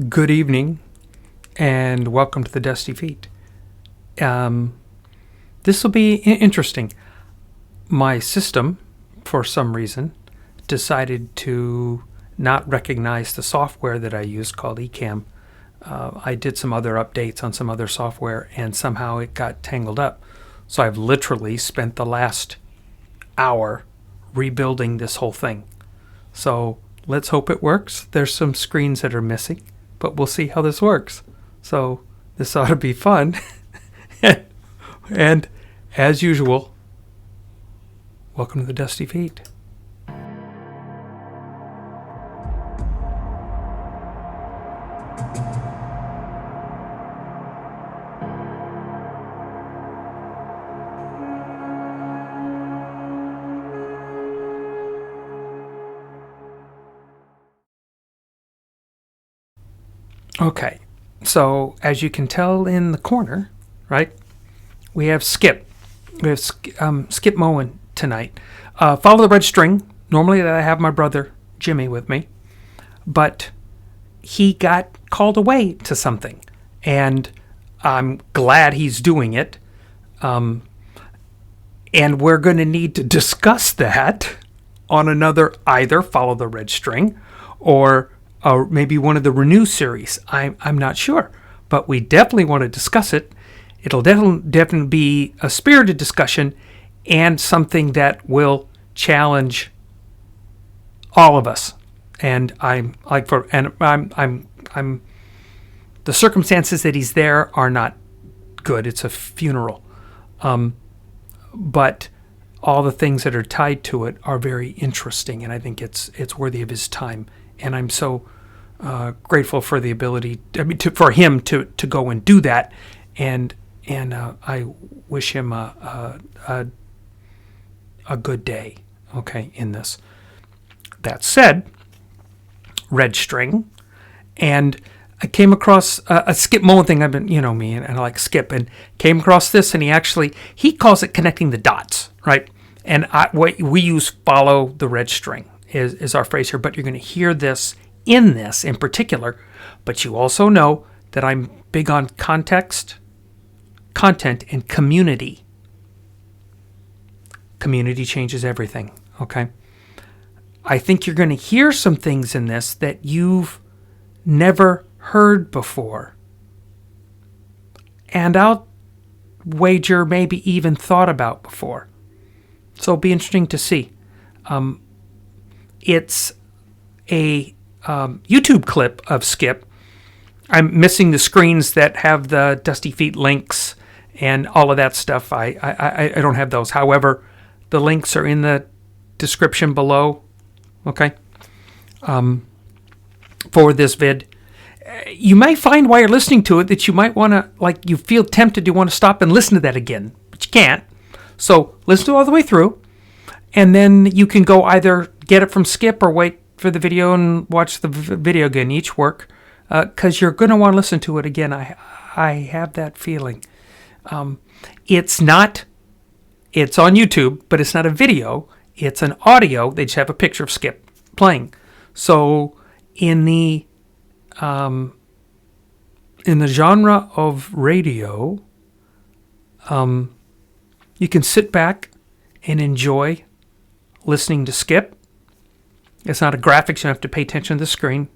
Good evening, and welcome to the Dusty Feet. This will be interesting. My system, for some reason, decided to not recognize the software that I use called Ecamm. I did some other updates on some other software, and somehow it got tangled up. So I've literally spent the last hour rebuilding this whole thing. So let's hope it works. There's some screens that are missing, but we'll see how this works. So this ought to be fun. And as usual, welcome to the Dusty Feet. Okay, so as you can tell in the corner, right, we have Skip. We have Skip Moen tonight. Follow the red string. Normally I have my brother Jimmy with me, but he got called away to something, and I'm glad he's doing it. And we're going to need to discuss that on another either Follow the Red String or maybe one of the Renew series. I'm not sure, but we definitely want to discuss it. It'll definitely be a spirited discussion and something that will challenge all of us. And I'm the circumstances that he's there are not good. It's a funeral. But all the things that are tied to it are very interesting, and I think it's worthy of his time. And I'm so grateful for the ability, for him to go and do that. And I wish him a good day. Okay, in this. That said, red string, and I came across a Skip Moen thing. I've been, you know me, and I like Skip, and came across this, and he calls it connecting the dots, right? And we use follow the red string is our phrase here, but you're going to hear this in particular, but you also know that I'm big on context, content, and community. Community changes everything, okay? I think you're going to hear some things in this that you've never heard before. And I'll wager maybe even thought about before. So it'll be interesting to see. It's a YouTube clip of Skip. I'm missing the screens that have the Dusty Feet links and all of that stuff. I don't have those. However, the links are in the description below. Okay. For this vid. You may find while you're listening to it that you might want to, you feel tempted to want to stop and listen to that again, but you can't. So listen to it all the way through, and then you can go either get it from Skip or wait for the video and watch the video again. Each work, because you're going to want to listen to it again. I have that feeling. It's on YouTube, but it's not a video. It's an audio. They just have a picture of Skip playing. So in the genre of radio, you can sit back and enjoy listening to Skip. It's not a graphics. You don't have to pay attention to the screen.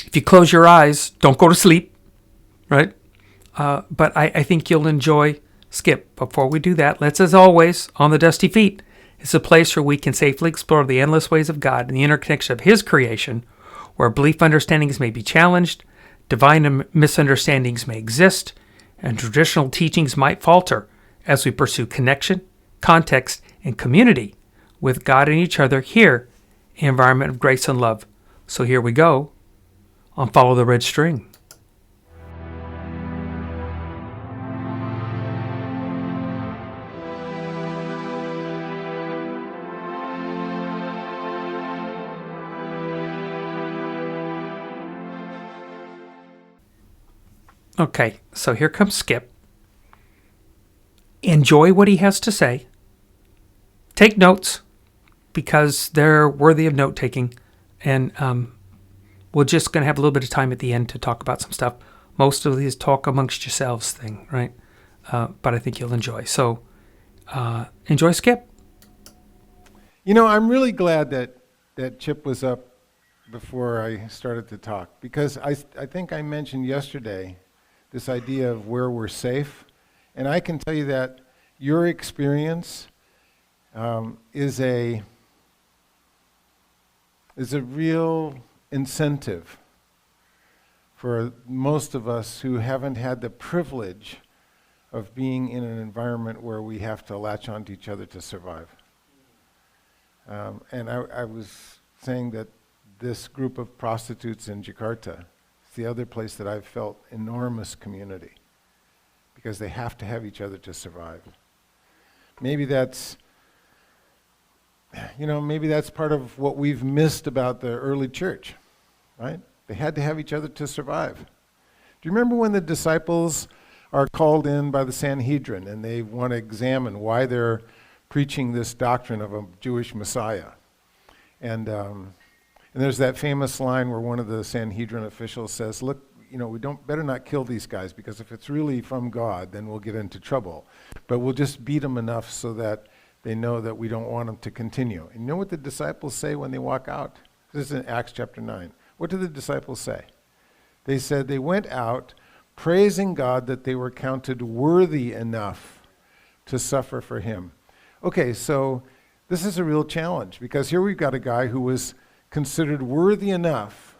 If you close your eyes, don't go to sleep, right? But I think you'll enjoy Skip. Before we do that, let's, as always, on the Dusty Feet, it's a place where we can safely explore the endless ways of God and the interconnection of His creation, where belief understandings may be challenged, divine misunderstandings may exist, and traditional teachings might falter as we pursue connection, context, and community with God and each other here in an environment of grace and love. So here we go on Follow the Red String. Okay, so here comes Skip. Enjoy what he has to say. Take notes, because they're worthy of note-taking. And we're just going to have a little bit of time at the end to talk about some stuff. Most of these talk amongst yourselves thing, right? But I think you'll enjoy. So enjoy Skip. You know, I'm really glad that Chip was up before I started to talk, because I think I mentioned yesterday this idea of where we're safe. And I can tell you that your experience is a real incentive for most of us who haven't had the privilege of being in an environment where we have to latch onto each other to survive. And I was saying that this group of prostitutes in Jakarta, it's the other place that I've felt enormous community, because they have to have each other to survive. Maybe that's part of what we've missed about the early church, right? They had to have each other to survive. Do you remember when the disciples are called in by the Sanhedrin and they want to examine why they're preaching this doctrine of a Jewish Messiah? And there's that famous line where one of the Sanhedrin officials says, look, we better not kill these guys, because if it's really from God, then we'll get into trouble. But we'll just beat them enough so that they know that we don't want them to continue. And you know what the disciples say when they walk out? This is in Acts chapter 9. What did the disciples say? They said they went out praising God that they were counted worthy enough to suffer for Him. Okay, so this is a real challenge, because here we've got a guy who was considered worthy enough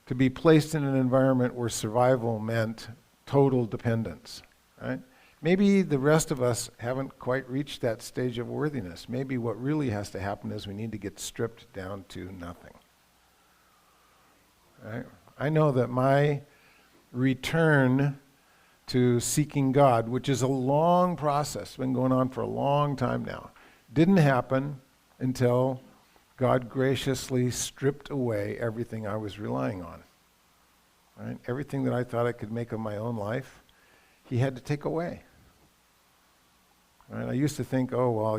to be placed in an environment where survival meant total dependence, right? Maybe the rest of us haven't quite reached that stage of worthiness. Maybe what really has to happen is we need to get stripped down to nothing. Right? I know that my return to seeking God, which is a long process, been going on for a long time now, didn't happen until God graciously stripped away everything I was relying on. right? Everything that I thought I could make of my own life, he had to take away. Right? I used to think, oh, well,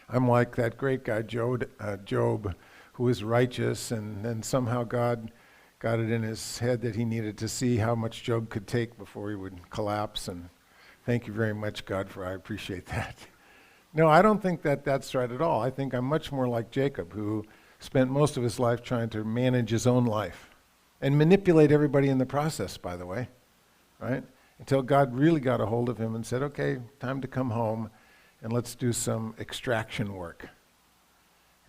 I'm like that great guy, Job, who was righteous, and then somehow God got it in his head that he needed to see how much Job could take before he would collapse, and thank you very much, God, I appreciate that. No, I don't think that that's right at all. I think I'm much more like Jacob, who spent most of his life trying to manage his own life and manipulate everybody in the process, by the way, right? Until God really got a hold of him and said, okay, time to come home and let's do some extraction work.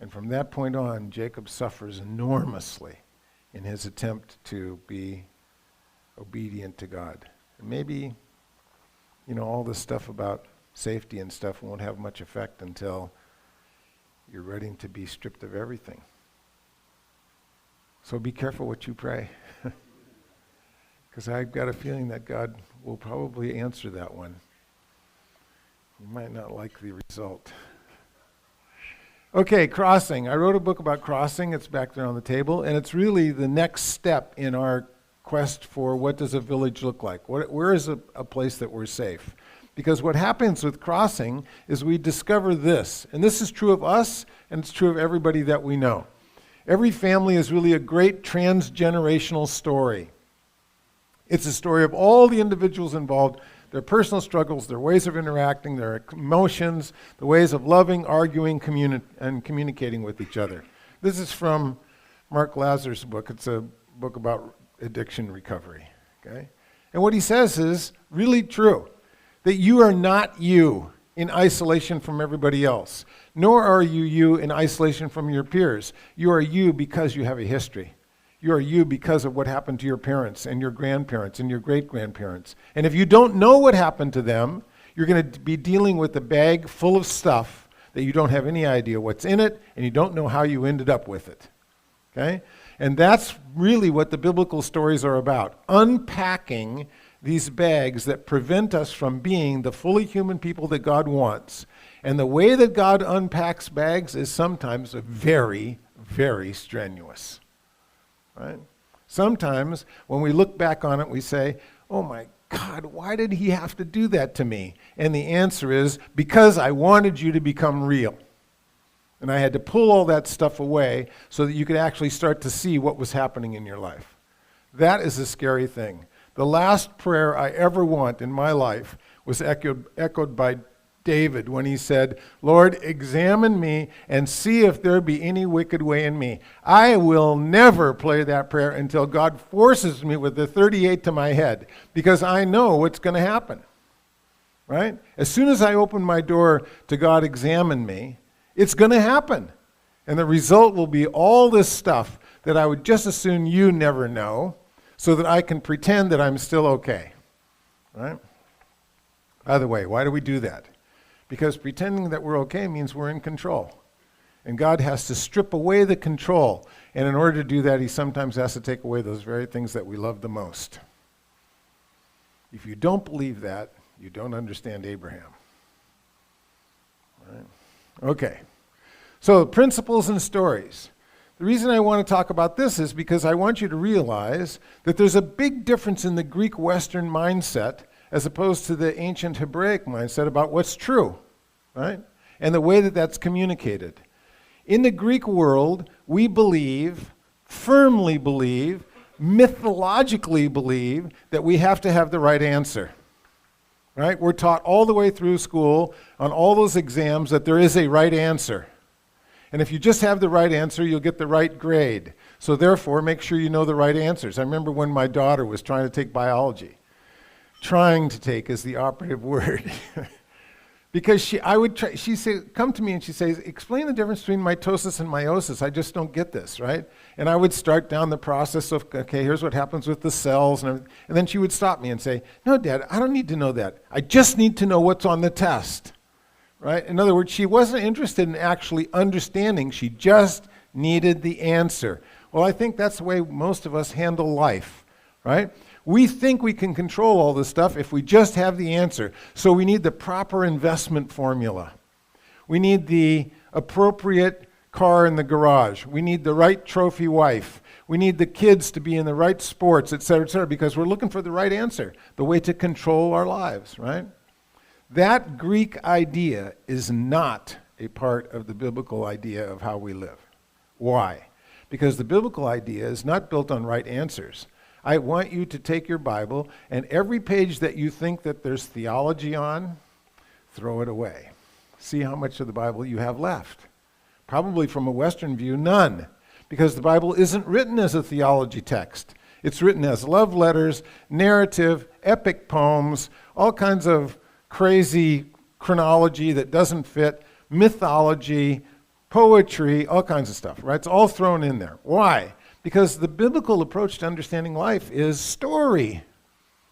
And from that point on, Jacob suffers enormously in his attempt to be obedient to God. And maybe, all this stuff about safety and stuff won't have much effect until you're ready to be stripped of everything. So be careful what you pray. Because I've got a feeling that God will probably answer that one. You might not like the result. Okay, crossing. I wrote a book about crossing. It's back there on the table. And it's really the next step in our quest for what does a village look like? Where is a place that we're safe? Because what happens with crossing is we discover this. And this is true of us, and it's true of everybody that we know. Every family is really a great transgenerational story. It's a story of all the individuals involved, their personal struggles, their ways of interacting, their emotions, the ways of loving, arguing, and communicating with each other. This is from Mark Lazar's book. It's a book about addiction recovery. Okay? And what he says is really true, that you are not you in isolation from everybody else, nor are you in isolation from your peers. You are you because you have a history. You are you because of what happened to your parents and your grandparents and your great-grandparents. And if you don't know what happened to them, you're going to be dealing with a bag full of stuff that you don't have any idea what's in it, and you don't know how you ended up with it. Okay? And that's really what the biblical stories are about, unpacking these bags that prevent us from being the fully human people that God wants. And the way that God unpacks bags is sometimes very, very strenuous. Right? Sometimes when we look back on it, we say, oh my God, why did he have to do that to me? And the answer is, because I wanted you to become real. And I had to pull all that stuff away so that you could actually start to see what was happening in your life. That is a scary thing. The last prayer I ever want in my life was echoed by David when he said, Lord, examine me and see if there be any wicked way in me. I will never pray that prayer until God forces me with the 38 to my head, because I know what's going to happen. Right? As soon as I open my door to God examine me, it's going to happen. And the result will be all this stuff that I would just as soon you never know, so that I can pretend that I'm still okay. Right? By the way, why do we do that? Because pretending that we're okay means we're in control. And God has to strip away the control. And in order to do that, he sometimes has to take away those very things that we love the most. If you don't believe that, you don't understand Abraham. Right? Okay. So, principles and stories. The reason I want to talk about this is because I want you to realize that there's a big difference in the Greek Western mindset as opposed to the ancient Hebraic mindset about what's true, right? And the way that that's communicated. In the Greek world, we believe, firmly believe, mythologically believe that we have to have the right answer, right? We're taught all the way through school on all those exams that there is a right answer. And if you just have the right answer, you'll get the right grade. So therefore, make sure you know the right answers. I remember when my daughter was trying to take biology. Trying to take is the operative word. Because she said, come to me and she says, explain the difference between mitosis and meiosis. I just don't get this, right? And I would start down the process of, okay, here's what happens with the cells. And then she would stop me and say, no, Dad, I don't need to know that. I just need to know what's on the test. Right? In other words, she wasn't interested in actually understanding. She just needed the answer. Well, I think that's the way most of us handle life, right? We think we can control all this stuff if we just have the answer. So we need the proper investment formula. We need the appropriate car in the garage. We need the right trophy wife. We need the kids to be in the right sports, et cetera, because we're looking for the right answer, the way to control our lives, right? That Greek idea is not a part of the biblical idea of how we live. Why? Because the biblical idea is not built on right answers. I want you to take your Bible, and every page that you think that there's theology on, throw it away. See how much of the Bible you have left. Probably from a Western view, none. Because the Bible isn't written as a theology text. It's written as love letters, narrative, epic poems, all kinds of crazy chronology that doesn't fit, mythology, poetry, all kinds of stuff, right? It's all thrown in there. Why? Because the biblical approach to understanding life is story.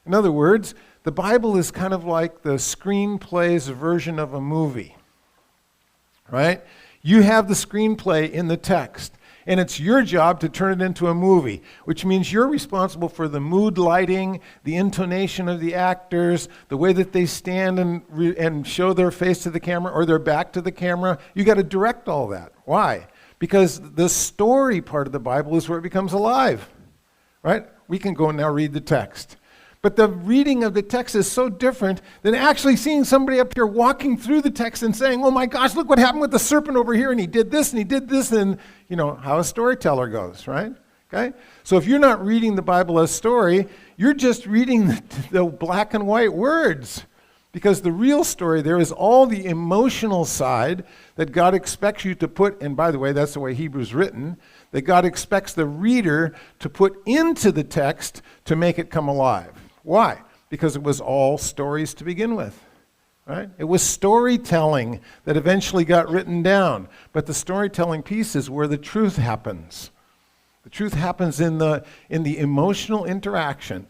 In other words, the Bible is kind of like the screenplay's version of a movie, right? You have the screenplay in the text, and it's your job to turn it into a movie, which means you're responsible for the mood lighting, the intonation of the actors, the way that they stand and show their face to the camera or their back to the camera. You got to direct all that. Why? Because the story part of the Bible is where it becomes alive, right? We can go and now read the text. But the reading of the text is so different than actually seeing somebody up here walking through the text and saying, oh my gosh, look what happened with the serpent over here, and he did this, and he did this, and you know how a storyteller goes, right? Okay? So if you're not reading the Bible as story, you're just reading the black and white words. Because the real story there is all the emotional side that God expects you to put, and by the way, that's the way Hebrew's written, that God expects the reader to put into the text to make it come alive. Why? Because it was all stories to begin with, right? It was storytelling that eventually got written down. But the storytelling piece is where the truth happens. The truth happens in the emotional interaction,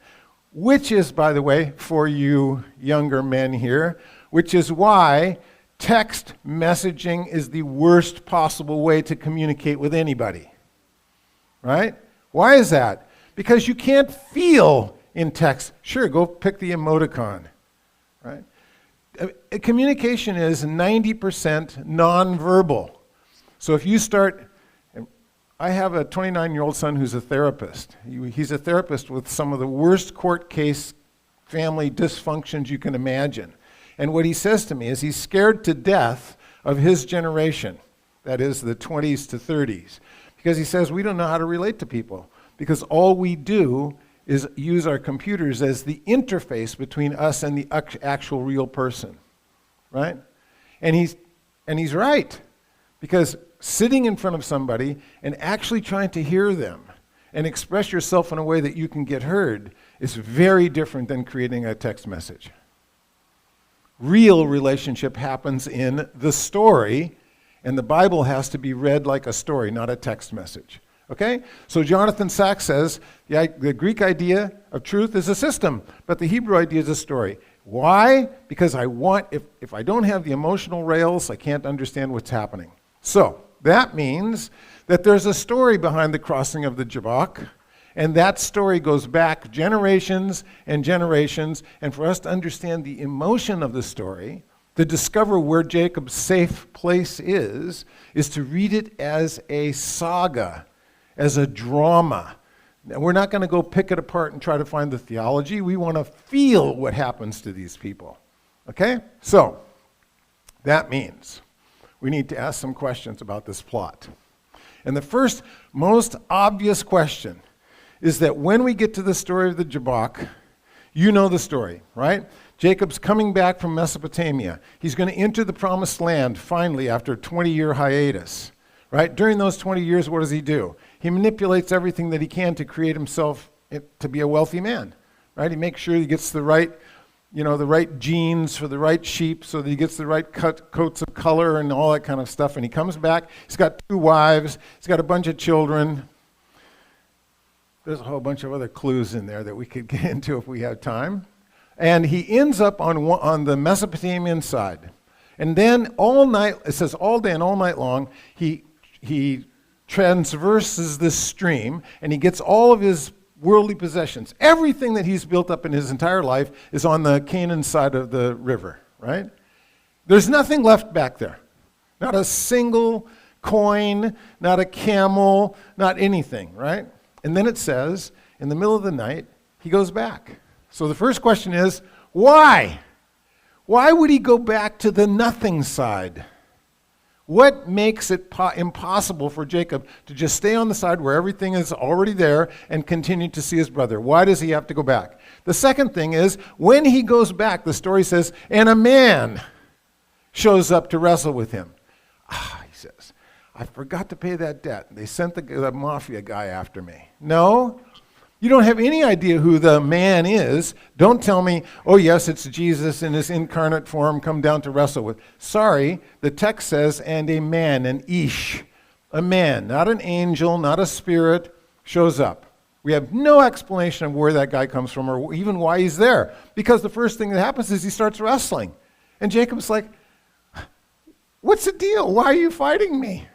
which is, by the way, for you younger men here, which is why text messaging is the worst possible way to communicate with anybody, right? Why is that? Because you can't feel in text. Sure, go pick the emoticon, right? Communication is 90% nonverbal. So if you start, I have a 29-year-old son who's a therapist. He's a therapist with some of the worst court case family dysfunctions you can imagine. And what he says to me is he's scared to death of his generation, that is the 20s to 30s, because he says we don't know how to relate to people because all we do is use our computers as the interface between us and the actual real person, right? And he's right, because sitting in front of somebody and actually trying to hear them and express yourself in a way that you can get heard is very different than creating a text message. Real relationship happens in the story, and the Bible has to be read like a story, not a text message. Okay? So Jonathan Sacks says the Greek idea of truth is a system, but the Hebrew idea is a story. Why? Because if I don't have the emotional rails, I can't understand what's happening. So that means that there's a story behind the crossing of the Jabbok, and that story goes back generations and generations, and for us to understand the emotion of the story, to discover where Jacob's safe place is to read it as a saga, as a drama. Now, we're not going to go pick it apart and try to find the theology. We want to feel what happens to these people. Okay? So, that means we need to ask some questions about this plot. And the first, most obvious question is that when we get to the story of the Jabbok, you know the story, right? Jacob's coming back from Mesopotamia. He's going to enter the promised land finally after a 20-year hiatus, right? During those 20 years, what does he do? He manipulates everything that he can to create himself to be a wealthy man, right? He makes sure he gets the right genes for the right sheep so that he gets the right coats of color and all that kind of stuff. And he comes back, he's got 2 wives, he's got a bunch of children. There's a whole bunch of other clues in there that we could get into if we had time. And he ends up on the Mesopotamian side. And then all night, it says all day and all night long, he transverses this stream, and he gets all of his worldly possessions. Everything that he's built up in his entire life is on the Canaan side of the river, right? There's nothing left back there. Not a single coin, not a camel, not anything, right? And then it says, in the middle of the night, he goes back. So the first question is, why? Why would he go back to the nothing side? What makes it impossible for Jacob to just stay on the side where everything is already there and continue to see his brother? Why does he have to go back? The second thing is, when he goes back, the story says, and a man shows up to wrestle with him. He says, I forgot to pay that debt. They sent the mafia guy after me. No, you don't have any idea who the man is. Don't tell me, oh yes, it's Jesus in his incarnate form come down to wrestle with. Sorry, the text says, and a man, an ish, a man, not an angel, not a spirit, shows up. We have no explanation of where that guy comes from or even why he's there. Because the first thing that happens is he starts wrestling. And Jacob's like, what's the deal? Why are you fighting me?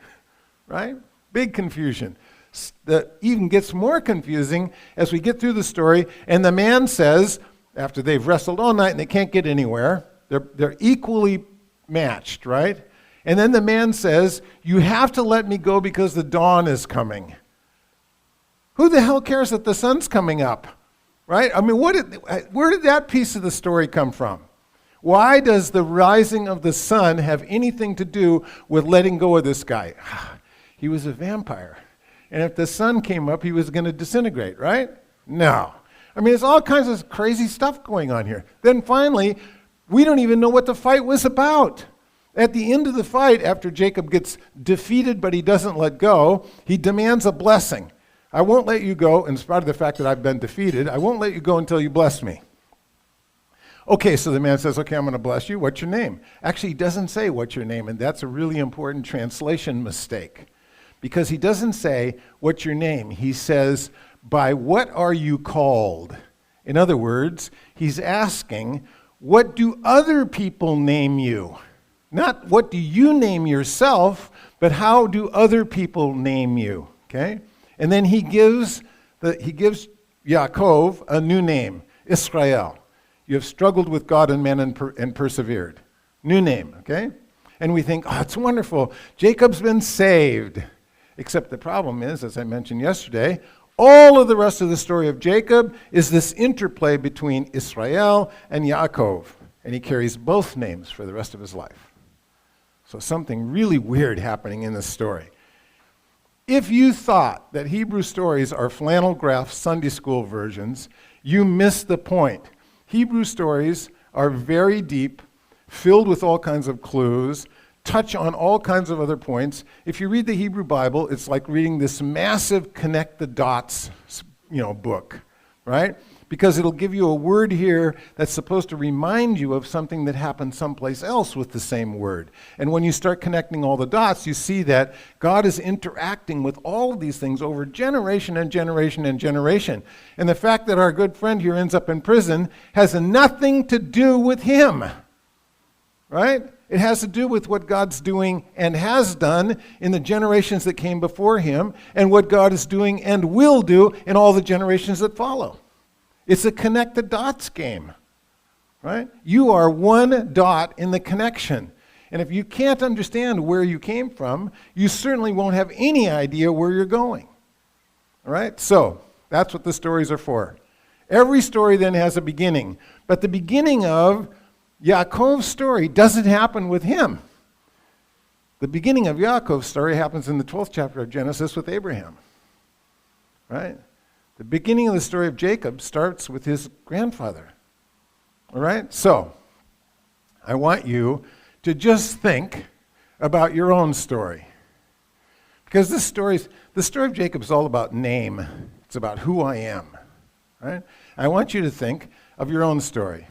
Right? Big confusion. That even gets more confusing as we get through the story, and the man says, after they've wrestled all night and they can't get anywhere, they're equally matched, right? And then the man says, you have to let me go because the dawn is coming. Who the hell cares that the sun's coming up, right? I mean, where did that piece of the story come from? Why does the rising of the sun have anything to do with letting go of this guy? He was a vampire. And if the sun came up, he was going to disintegrate, right? No. I mean, there's all kinds of crazy stuff going on here. Then finally, we don't even know what the fight was about. At the end of the fight, after Jacob gets defeated but he doesn't let go, he demands a blessing. I won't let you go, in spite of the fact that I've been defeated, I won't let you go until you bless me. Okay, so the man says, okay, I'm going to bless you. What's your name? Actually, he doesn't say what's your name, and that's a really important translation mistake. Because he doesn't say, what's your name? He says, by what are you called? In other words, he's asking, what do other people name you? Not what do you name yourself, but how do other people name you? Okay? And then he gives Yaakov a new name, Israel. You have struggled with God and men and persevered. New name, okay? And we think, oh, it's wonderful. Jacob's been saved. Except the problem is, as I mentioned yesterday, all of the rest of the story of Jacob is this interplay between Israel and Yaakov. And he carries both names for the rest of his life. So something really weird happening in this story. If you thought that Hebrew stories are flannel graph Sunday school versions, you missed the point. Hebrew stories are very deep, filled with all kinds of clues, touch on all kinds of other points. If you read the Hebrew Bible, it's like reading this massive connect the dots, book, right? Because it'll give you a word here that's supposed to remind you of something that happened someplace else with the same word. And when you start connecting all the dots, you see that God is interacting with all of these things over generation and generation and generation. And the fact that our good friend here ends up in prison has nothing to do with him, right? It has to do with what God's doing and has done in the generations that came before him and what God is doing and will do in all the generations that follow. It's a connect the dots game, right? You are one dot in the connection. And if you can't understand where you came from, you certainly won't have any idea where you're going. All right? So that's what the stories are for. Every story then has a beginning. But the beginning of Yaakov's story doesn't happen with him. The beginning of Yaakov's story happens in the 12th chapter of Genesis with Abraham. Right? The beginning of the story of Jacob starts with his grandfather. All right? So, I want you to just think about your own story. Because the story of Jacob is all about name. It's about who I am. Right? I want you to think of your own story.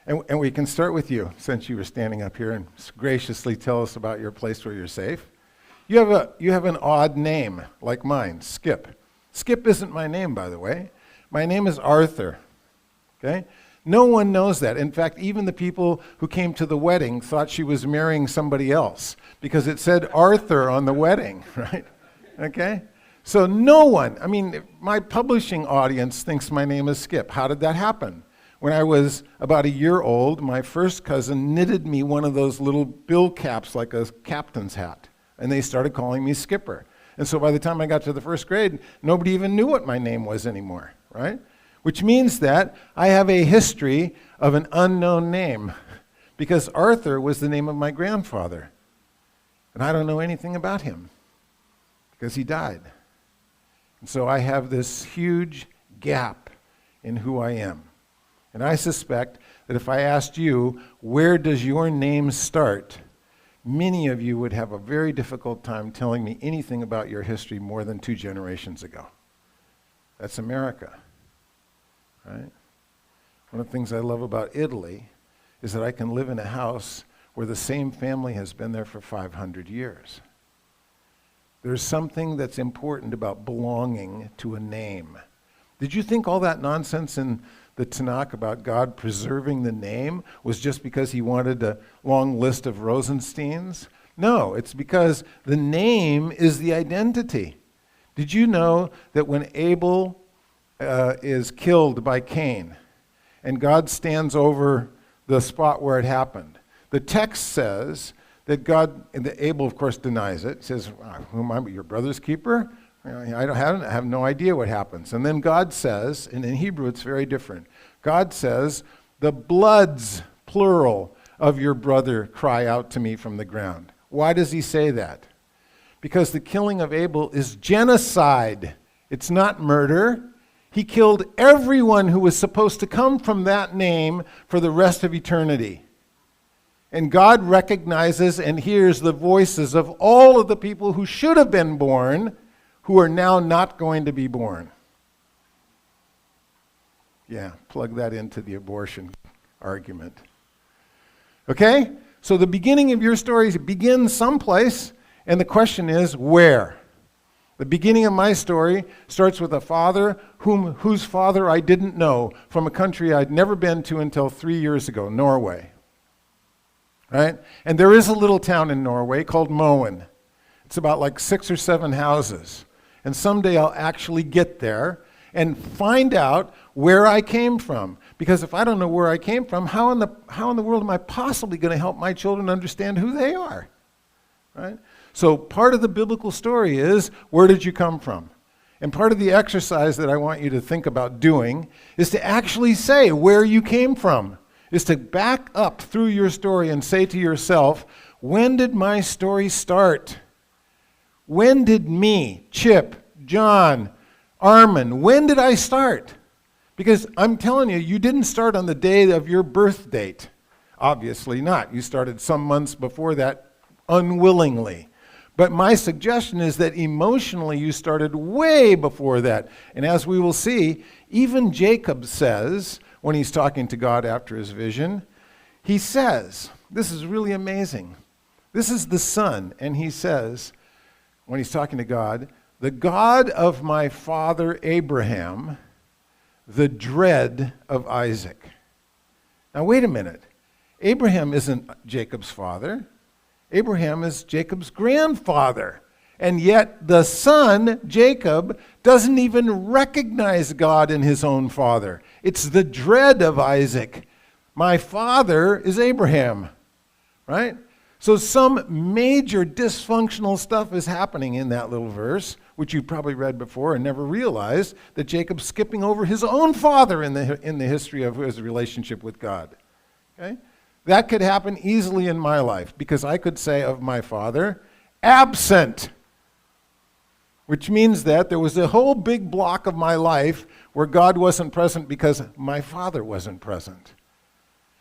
And we can start with you, since you were standing up here and graciously tell us about your place where you're safe. You have an odd name, like mine, Skip. Skip isn't my name, by the way. My name is Arthur. Okay? No one knows that. In fact, even the people who came to the wedding thought she was marrying somebody else because it said Arthur on the wedding, right? Okay? So no one, my publishing audience thinks my name is Skip. How did that happen? When I was about a year old, my first cousin knitted me one of those little bill caps like a captain's hat, and they started calling me Skipper. And so by the time I got to the first grade, nobody even knew what my name was anymore, right? Which means that I have a history of an unknown name because Arthur was the name of my grandfather. And I don't know anything about him because he died. And so I have this huge gap in who I am. And I suspect that if I asked you, where does your name start? Many of you would have a very difficult time telling me anything about your history more than 2 generations ago. That's America, right? One of the things I love about Italy is that I can live in a house where the same family has been there for 500 years. There's something that's important about belonging to a name. Did you think all that nonsense in the Tanakh about God preserving the name was just because he wanted a long list of Rosensteins? No, it's because the name is the identity. Did you know that when Abel is killed by Cain and God stands over the spot where it happened, the text says that God, and Abel of course denies it, says, who am I, your brother's keeper? I have no idea what happens. And then God says, and in Hebrew it's very different, God says, the bloods, plural, of your brother cry out to me from the ground. Why does he say that? Because the killing of Abel is genocide. It's not murder. He killed everyone who was supposed to come from that name for the rest of eternity. And God recognizes and hears the voices of all of the people who should have been born, who are now not going to be born. Yeah, plug that into the abortion argument. Okay? So the beginning of your story begins someplace, and the question is, where? The beginning of my story starts with a father whose father I didn't know, from a country I'd never been to until 3 years ago, Norway. Right? And there is a little town in Norway called Moen. It's about like 6 or 7 houses. And someday I'll actually get there and find out where I came from. Because if I don't know where I came from, how in the world am I possibly going to help my children understand who they are? Right? So part of the biblical story is, where did you come from? And part of the exercise that I want you to think about doing is to actually say where you came from. Is to back up through your story and say to yourself, when did my story start? When did me, Chip, John, Armin, when did I start? Because I'm telling you, you didn't start on the day of your birth date. Obviously not. You started some months before that unwillingly. But my suggestion is that emotionally you started way before that. And as we will see, even Jacob says, when he's talking to God after his vision, he says, this is really amazing. This is the son, and he says, when he's talking to God, the God of my father Abraham, the dread of Isaac. Now wait a minute. Abraham isn't Jacob's father. Abraham is Jacob's grandfather. And yet the son, Jacob, doesn't even recognize God in his own father. It's the dread of Isaac. My father is Abraham, right? So some major dysfunctional stuff is happening in that little verse, which you probably read before and never realized, that Jacob's skipping over his own father in the history of his relationship with God. Okay? That could happen easily in my life, because I could say of my father, absent. Which means that there was a whole big block of my life where God wasn't present because my father wasn't present.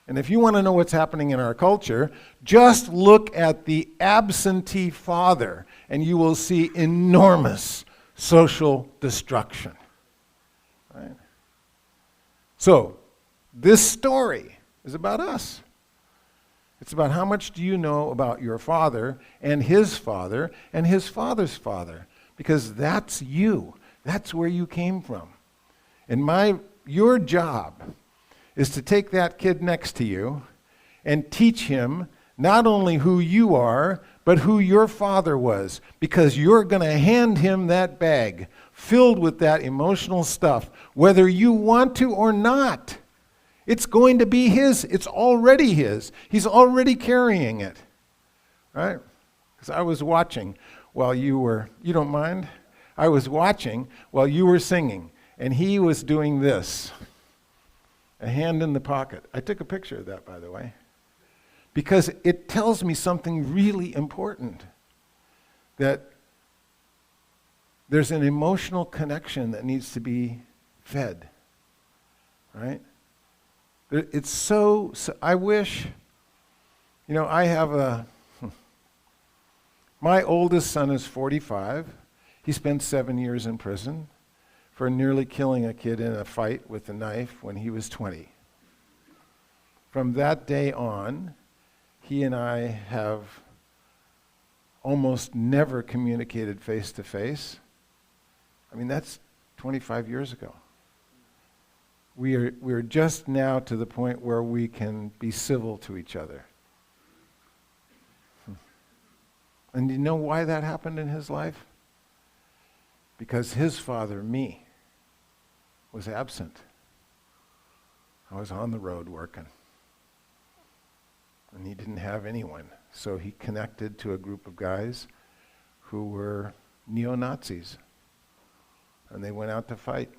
And if you want to know what's happening in our culture, just look at the absentee father and you will see enormous social destruction. Right? So, this story is about us. It's about how much do you know about your father and his father's father. Because that's you. That's where you came from. And your job is to take that kid next to you and teach him not only who you are, but who your father was. Because you're going to hand him that bag filled with that emotional stuff, whether you want to or not. It's going to be his. It's already his. He's already carrying it. Right? Because I was watching while you don't mind? I was watching while you were singing, and he was doing this. A hand in the pocket. I took a picture of that, by the way, because it tells me something really important, that there's an emotional connection that needs to be fed, right? It's so I wish, I have my oldest son is 45. He spent 7 years in prison for nearly killing a kid in a fight with a knife when he was 20. From that day on, he and I have almost never communicated face to face. I mean, that's 25 years ago. We're just now to the point where we can be civil to each other. And you know why that happened in his life? Because his father, me, was absent. I was on the road working. And he didn't have anyone. So he connected to a group of guys who were neo-Nazis. And they went out to fight.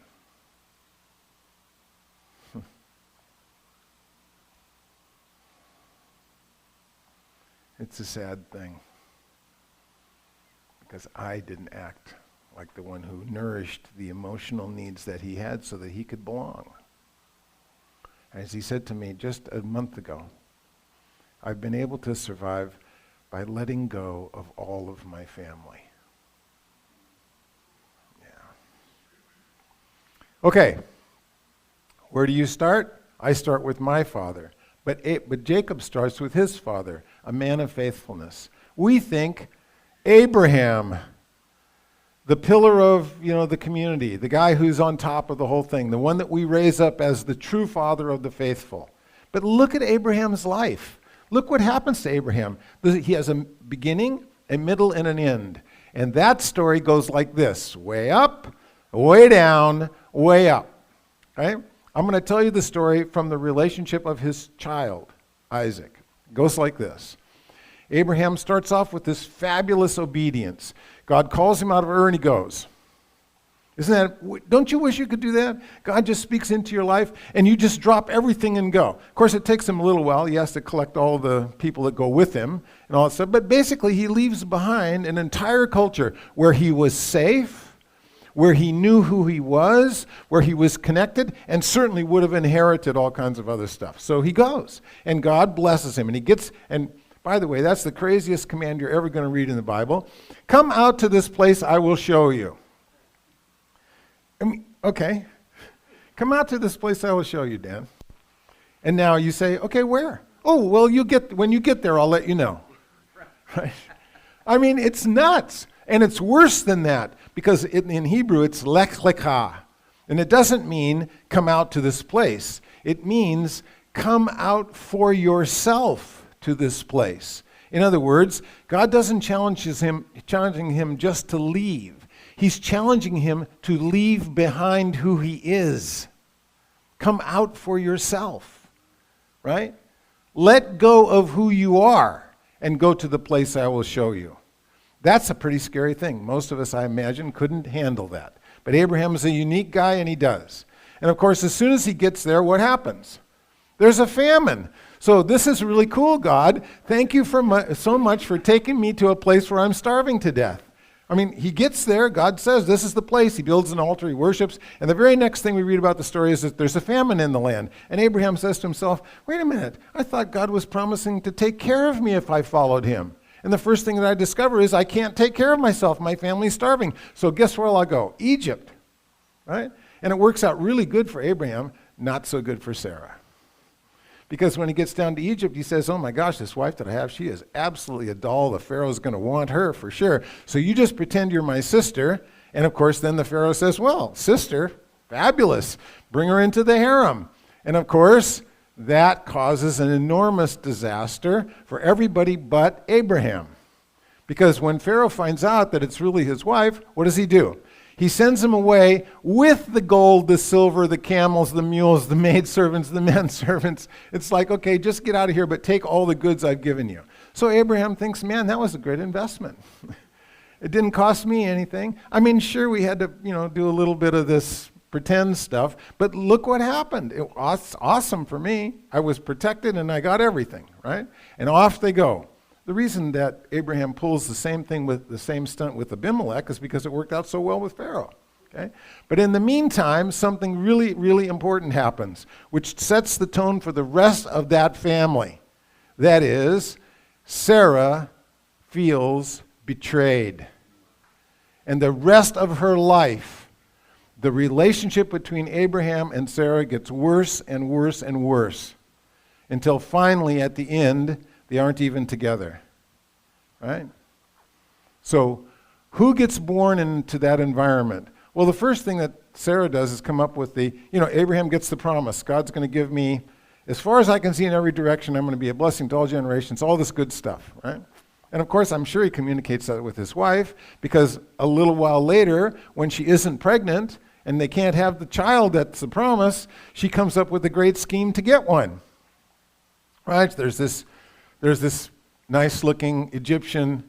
It's a sad thing. Because I didn't act like the one who nourished the emotional needs that he had so that he could belong. As he said to me just a month ago, I've been able to survive by letting go of all of my family. Yeah. Okay. Where do you start? I start with my father. But Jacob starts with his father, a man of faithfulness. We think Abraham, the pillar of, the community, the guy who's on top of the whole thing, the one that we raise up as the true father of the faithful. But look at Abraham's life. Look what happens to Abraham. He has a beginning, a middle, and an end. And that story goes like this: way up, way down, way up. Right? I'm going to tell you the story from the relationship of his child, Isaac. It goes like this. Abraham starts off with this fabulous obedience. God calls him out of Ur and he goes. Don't you wish you could do that? God just speaks into your life and you just drop everything and go. Of course, it takes him a little while. He has to collect all the people that go with him and all that stuff. But basically, he leaves behind an entire culture where he was safe, where he knew who he was, where he was connected, and certainly would have inherited all kinds of other stuff. So he goes, and God blesses him. And by the way, that's the craziest command you're ever going to read in the Bible. Come out to this place, I will show you. Okay. Come out to this place, I will show you, Dan. And now you say, okay, where? Oh, well, when you get there, I'll let you know. Right? I mean, it's nuts. And it's worse than that, because in Hebrew, it's lech lecha. And it doesn't mean come out to this place. It means come out for yourself to this place. In other words, God doesn't challenging him just to leave. He's challenging him to leave behind who he is. Come out for yourself, right? Let go of who you are and go to the place I will show you. That's a pretty scary thing. Most of us, I imagine, couldn't handle that. But Abraham is a unique guy, and he does. And of course, as soon as he gets there, what happens? There's a famine. So this is really cool, God. Thank you so much for taking me to a place where I'm starving to death. I mean, he gets there, God says, this is the place. He builds an altar, he worships. And the very next thing we read about the story is that there's a famine in the land. And Abraham says to himself, wait a minute, I thought God was promising to take care of me if I followed him. And the first thing that I discover is I can't take care of myself. My family's starving. So guess where I'll go? Egypt, right? And it works out really good for Abraham, not so good for Sarah. Because when he gets down to Egypt, he says, oh my gosh, this wife that I have, she is absolutely a doll. The Pharaoh's going to want her for sure. So you just pretend you're my sister. And of course, then the Pharaoh says, well, sister, fabulous. Bring her into the harem. And of course, that causes an enormous disaster for everybody but Abraham. Because when Pharaoh finds out that it's really his wife, what does he do? He sends him away with the gold, the silver, the camels, the mules, the maidservants, the menservants. It's like, okay, just get out of here, but take all the goods I've given you. So Abraham thinks, man, that was a great investment. It didn't cost me anything. I mean, sure, we had to, do a little bit of this pretend stuff, but look what happened. It was awesome for me. I was protected and I got everything, right? And off they go. The reason that Abraham pulls the same stunt with Abimelech is because it worked out so well with Pharaoh. Okay? But in the meantime, something really, really important happens, which sets the tone for the rest of that family. That is, Sarah feels betrayed. And the rest of her life, the relationship between Abraham and Sarah gets worse and worse and worse, until finally, at the end, they aren't even together. Right? So, who gets born into that environment? Well, the first thing that Sarah does is come up with Abraham gets the promise. God's going to give me, as far as I can see in every direction, I'm going to be a blessing to all generations, all this good stuff, right? And of course, I'm sure he communicates that with his wife, because a little while later, when she isn't pregnant and they can't have the child that's the promise, she comes up with a great scheme to get one. Right? There's this nice-looking Egyptian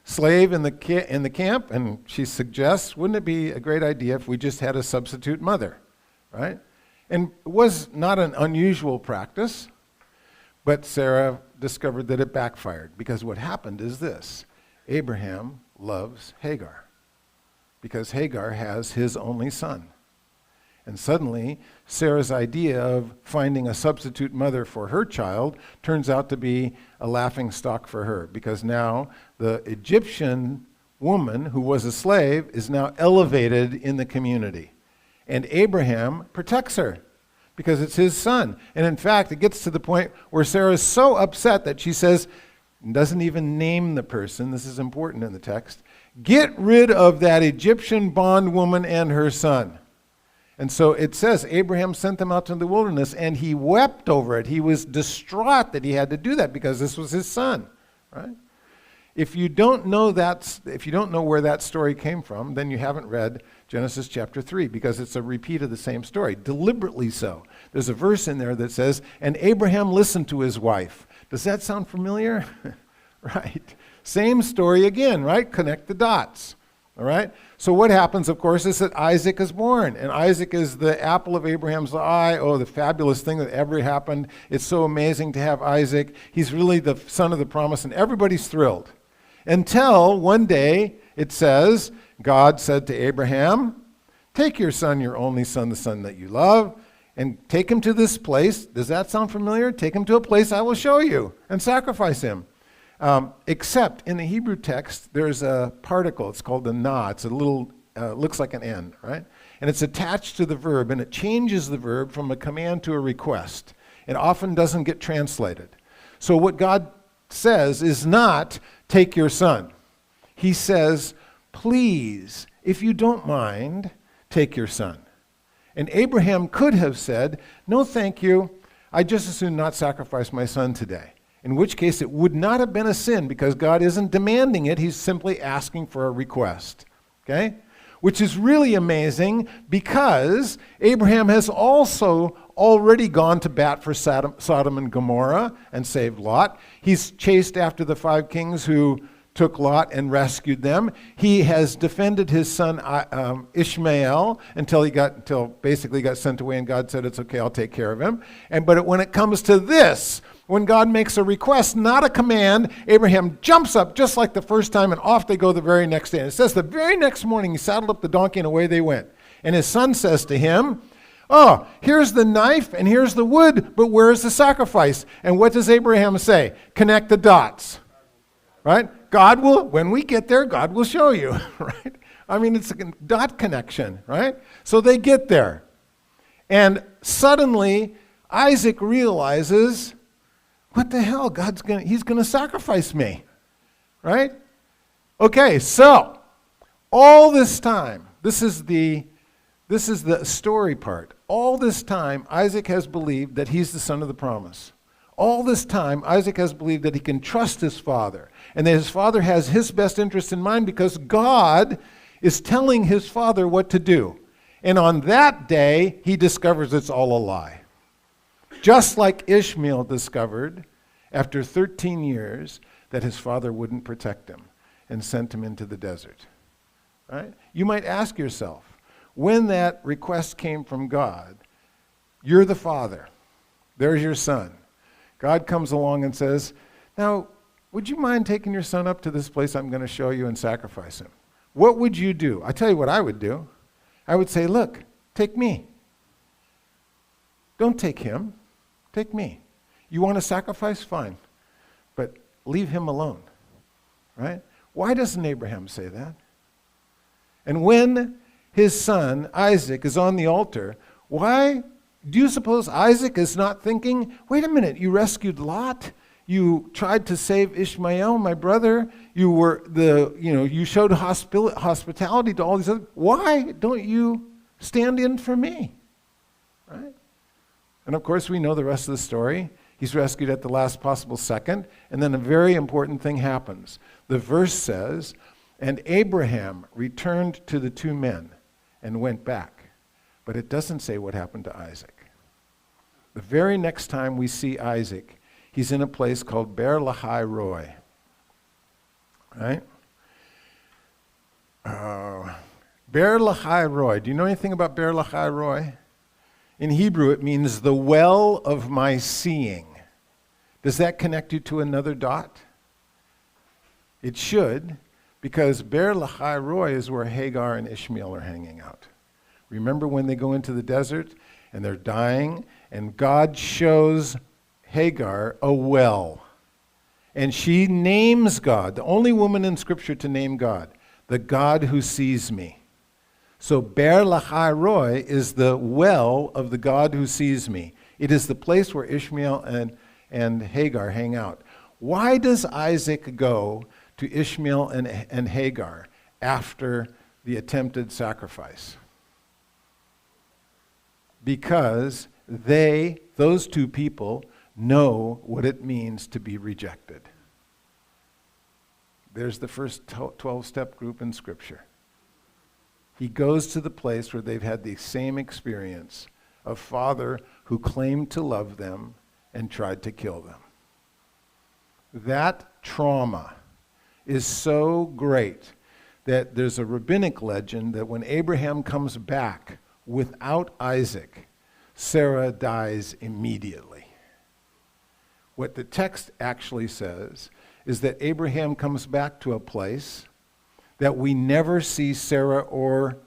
slave in the camp, and she suggests, wouldn't it be a great idea if we just had a substitute mother, right? And it was not an unusual practice, but Sarah discovered that it backfired, because what happened is this: Abraham loves Hagar, because Hagar has his only son. And suddenly, Sarah's idea of finding a substitute mother for her child turns out to be a laughing stock for her, because now the Egyptian woman who was a slave is now elevated in the community. And Abraham protects her because it's his son. And in fact, it gets to the point where Sarah is so upset that she says, doesn't even name the person, this is important in the text, get rid of that Egyptian bondwoman and her son. And so it says, Abraham sent them out to the wilderness, and he wept over it. He was distraught that he had to do that because this was his son, right? If you don't know where that story came from, then you haven't read Genesis chapter 3, because it's a repeat of the same story, deliberately so. There's a verse in there that says, and Abraham listened to his wife. Does that sound familiar? Right. Same story again, right? Connect the dots. All right? So what happens, of course, is that Isaac is born. And Isaac is the apple of Abraham's eye. Oh, the fabulous thing that ever happened. It's so amazing to have Isaac. He's really the son of the promise, and everybody's thrilled. Until one day, it says, God said to Abraham, take your son, your only son, the son that you love, and take him to this place. Does that sound familiar? Take him to a place I will show you, and sacrifice him. Except in the Hebrew text, there's a particle. It's called the na. It's a little, looks like an N, right? And it's attached to the verb, and it changes the verb from a command to a request. It often doesn't get translated. So what God says is not, take your son. He says, please, if you don't mind, take your son. And Abraham could have said, no, thank you. I'd just as soon not sacrifice my son today. In which case it would not have been a sin, because God isn't demanding it. He's simply asking for a request. Okay? Which is really amazing, because Abraham has also already gone to bat for Sodom and Gomorrah and saved Lot. He's chased after the 5 kings who took Lot and rescued them. He has defended his son Ishmael until basically got sent away, and God said, it's okay, I'll take care of him. But when it comes to this, when God makes a request, not a command, Abraham jumps up just like the first time, and off they go the very next day. And it says the very next morning he saddled up the donkey and away they went. And his son says to him, oh, here's the knife and here's the wood, but where's the sacrifice? And what does Abraham say? Connect the dots, right? God will, when we get there, God will show you, right? I mean, it's a dot connection, right? So they get there. And suddenly, Isaac realizes, what the hell? He's going to sacrifice me, right? Okay, so all this time, this is the story part. All this time, Isaac has believed that he's the son of the promise. All this time, Isaac has believed that he can trust his father, and that his father has his best interest in mind, because God is telling his father what to do. And on that day, he discovers it's all a lie. Just like Ishmael discovered after 13 years that his father wouldn't protect him. and sent him into the desert. Right? You might ask yourself, when that request came from God, you're the father, there's your son. God comes along and says, now, would you mind taking your son up to this place I'm going to show you and sacrifice him? What would you do? I tell you what I would do. I would say, look, take me. Don't take him, take me. You want to sacrifice? Fine. But leave him alone, right? Why doesn't Abraham say that? And when his son, Isaac, is on the altar, why do you suppose Isaac is not thinking, wait a minute, you rescued Lot? You tried to save Ishmael, my brother. You showed hospitality to all these others. Why don't you stand in for me? Right? And of course, we know the rest of the story. He's rescued at the last possible second, and then a very important thing happens. The verse says, and Abraham returned to the two men and went back. But it doesn't say what happened to Isaac. The very next time we see Isaac, he's in a place called Beer Lahai Roi. Right? Beer Lahai Roi. Do you know anything about Beer Lahai Roi? In Hebrew, it means the well of my seeing. Does that connect you to another dot? It should, because Beer Lahai Roi is where Hagar and Ishmael are hanging out. Remember when they go into the desert and they're dying, and God shows Hagar a well. And she names God, the only woman in Scripture to name God, the God who sees me. So Beer Lahai Roi is the well of the God who sees me. It is the place where Ishmael and Hagar hang out. Why does Isaac go to Ishmael and Hagar after the attempted sacrifice? Because those two people, know what it means to be rejected. There's the first 12-step group in Scripture. He goes to the place where they've had the same experience of father who claimed to love them and tried to kill them. That trauma is so great that there's a rabbinic legend that when Abraham comes back without Isaac, Sarah dies immediately. What the text actually says is that Abraham comes back to a place that we never see Sarah or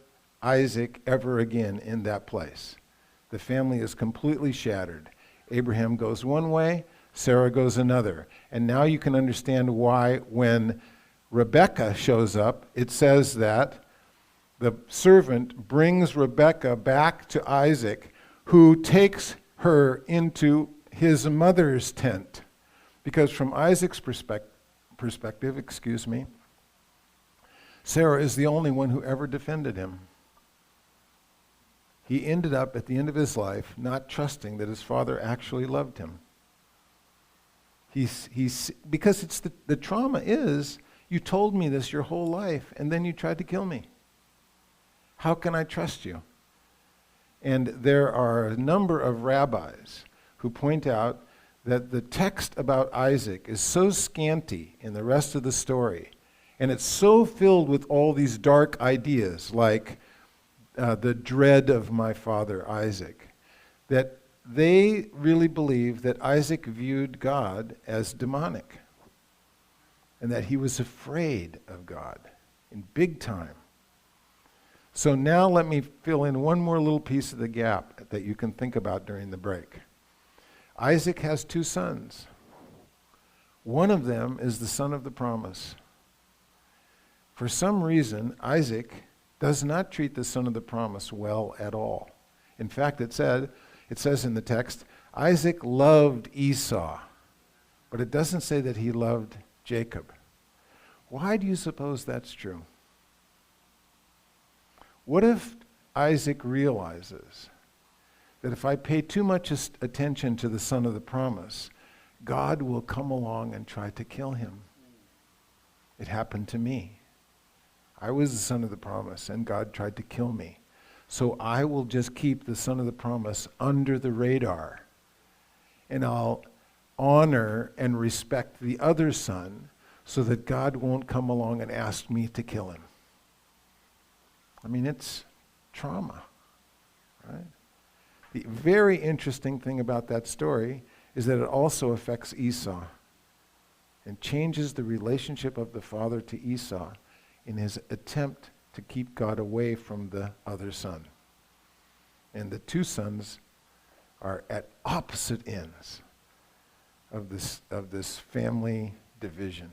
Isaac ever again in that place. The family is completely shattered. Abraham goes one way, Sarah goes another. And now you can understand why when Rebekah shows up, it says that the servant brings Rebekah back to Isaac, who takes her into his mother's tent. Because from Isaac's perspective, Sarah is the only one who ever defended him. He ended up at the end of his life not trusting that his father actually loved him. Because it's the trauma is, you told me this your whole life and then you tried to kill me. How can I trust you? And there are a number of rabbis who point out that the text about Isaac is so scanty in the rest of the story, and it's so filled with all these dark ideas, like the dread of my father Isaac, that they really believe that Isaac viewed God as demonic, and that he was afraid of God in big time. So now let me fill in one more little piece of the gap that you can think about during the break. Isaac has two sons. One of them is the son of the promise. For some reason, Isaac does not treat the son of the promise well at all. In fact, it says in the text, Isaac loved Esau, but it doesn't say that he loved Jacob. Why do you suppose that's true? What if Isaac realizes that if I pay too much attention to the son of the promise, God will come along and try to kill him? It happened to me. I was the son of the promise, and God tried to kill me. So I will just keep the son of the promise under the radar, and I'll honor and respect the other son so that God won't come along and ask me to kill him. I mean, it's trauma, right? The very interesting thing about that story is that it also affects Esau and changes the relationship of the father to Esau in his attempt to keep God away from the other son. And the two sons are at opposite ends of this family division.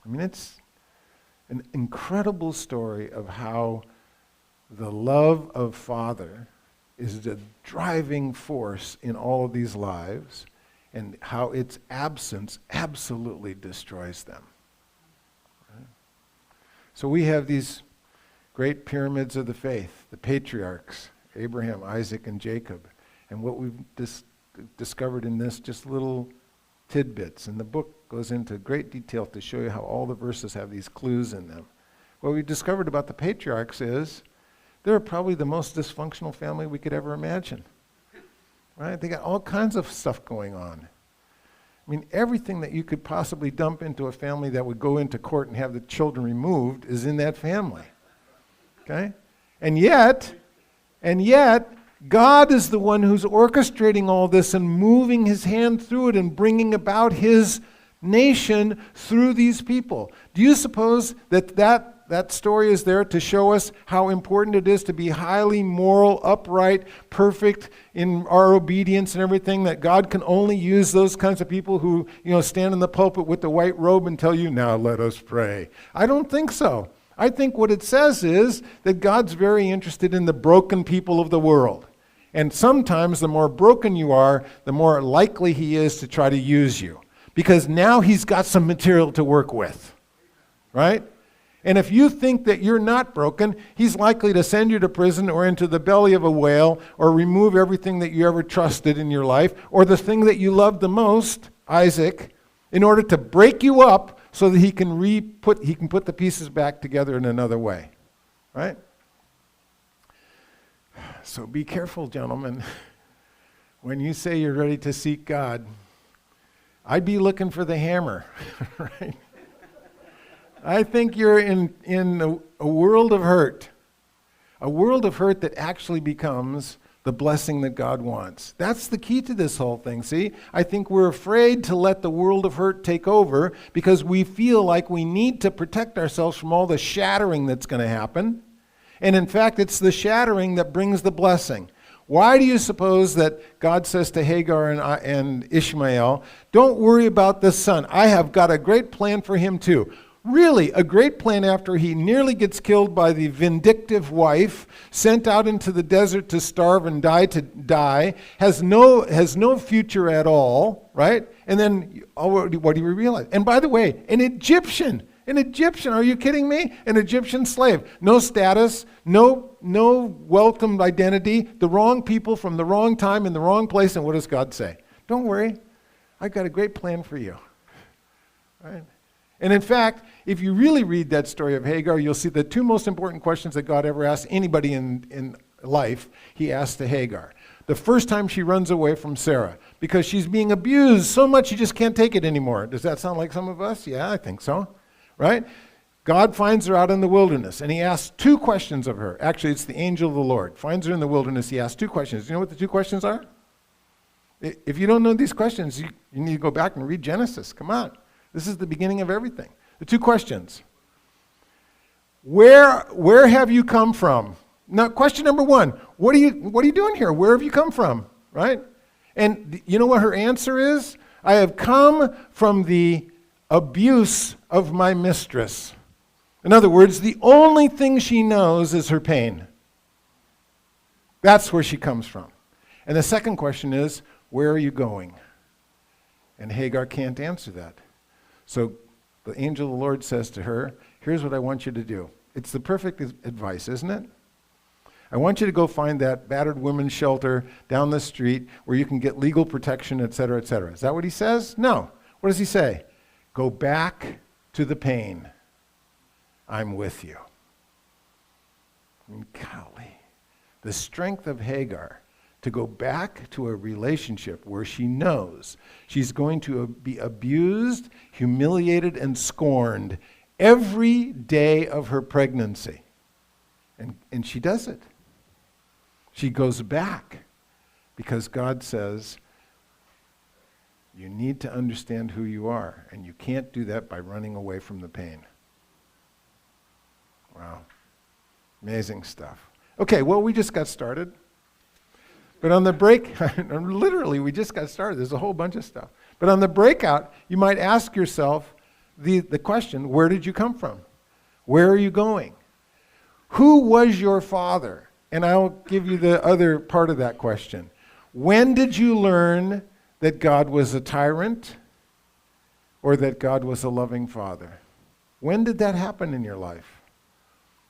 I mean, it's an incredible story of how the love of Father is the driving force in all of these lives, and how its absence absolutely destroys them. Right? So we have these great pyramids of the faith, the patriarchs, Abraham, Isaac, and Jacob. And what we've discovered in this just little tidbits, and the book goes into great detail to show you how all the verses have these clues in them. What we discovered about the patriarchs is they're probably the most dysfunctional family we could ever imagine. Right? They got all kinds of stuff going on. I mean, everything that you could possibly dump into a family that would go into court and have the children removed is in that family. Okay? And yet, God is the one who's orchestrating all this and moving his hand through it and bringing about his nation through these people. Do you suppose that story is there to show us how important it is to be highly moral, upright, perfect in our obedience and everything, that God can only use those kinds of people who, stand in the pulpit with the white robe and tell you, now let us pray? I don't think so. I think what it says is that God's very interested in the broken people of the world. And sometimes the more broken you are, the more likely he is to try to use you. Because now he's got some material to work with. Right? And if you think that you're not broken, he's likely to send you to prison or into the belly of a whale, or remove everything that you ever trusted in your life, or the thing that you loved the most, Isaac, in order to break you up so that he can put the pieces back together in another way. Right? So be careful, gentlemen. When you say you're ready to seek God, I'd be looking for the hammer, right? I think you're in a world of hurt. A world of hurt that actually becomes the blessing that God wants. That's the key to this whole thing, see? I think we're afraid to let the world of hurt take over because we feel like we need to protect ourselves from all the shattering that's going to happen. And in fact, it's the shattering that brings the blessing. Why do you suppose that God says to Hagar and Ishmael, don't worry about the son. I have got a great plan for him too. Really, a great plan after he nearly gets killed by the vindictive wife, sent out into the desert to starve and die, has no future at all, right? And then, what do you realize? And by the way, an Egyptian, are you kidding me? An Egyptian slave. No status, no welcomed identity, the wrong people from the wrong time in the wrong place, and what does God say? Don't worry, I've got a great plan for you. Right? And in fact, if you really read that story of Hagar, you'll see the two most important questions that God ever asked anybody in life, he asked to Hagar. The first time she runs away from Sarah because she's being abused so much she just can't take it anymore. Does that sound like some of us? Yeah, I think so. Right? God finds her out in the wilderness, and he asks two questions of her. Actually, it's the angel of the Lord. Finds her in the wilderness, he asks two questions. Do you know what the two questions are? If you don't know these questions, you need to go back and read Genesis. Come on. This is the beginning of everything. The two questions. Where have you come from? Now, question number one, what are you doing here? Where have you come from? Right? And you know what her answer is? I have come from the abuse of my mistress. In other words, the only thing she knows is her pain. That's where she comes from. And the second question is, where are you going? And Hagar can't answer that. So the angel of the Lord says to her, here's what I want you to do. It's the perfect advice, isn't it? I want you to go find that battered women's shelter down the street where you can get legal protection, et cetera, et cetera. Is that what he says? No. What does he say? Go back to the pain. I'm with you. I mean, golly. The strength of Hagar to go back to a relationship where she knows she's going to be abused, humiliated, and scorned every day of her pregnancy. And she does it. She goes back because God says, you need to understand who you are, and you can't do that by running away from the pain. Wow. Amazing stuff. Okay, well, we just got started. But on the break, literally, we just got started. There's a whole bunch of stuff. But on the breakout, you might ask yourself the question, where did you come from? Where are you going? Who was your father? And I'll give you the other part of that question. When did you learn that God was a tyrant or that God was a loving father? When did that happen in your life?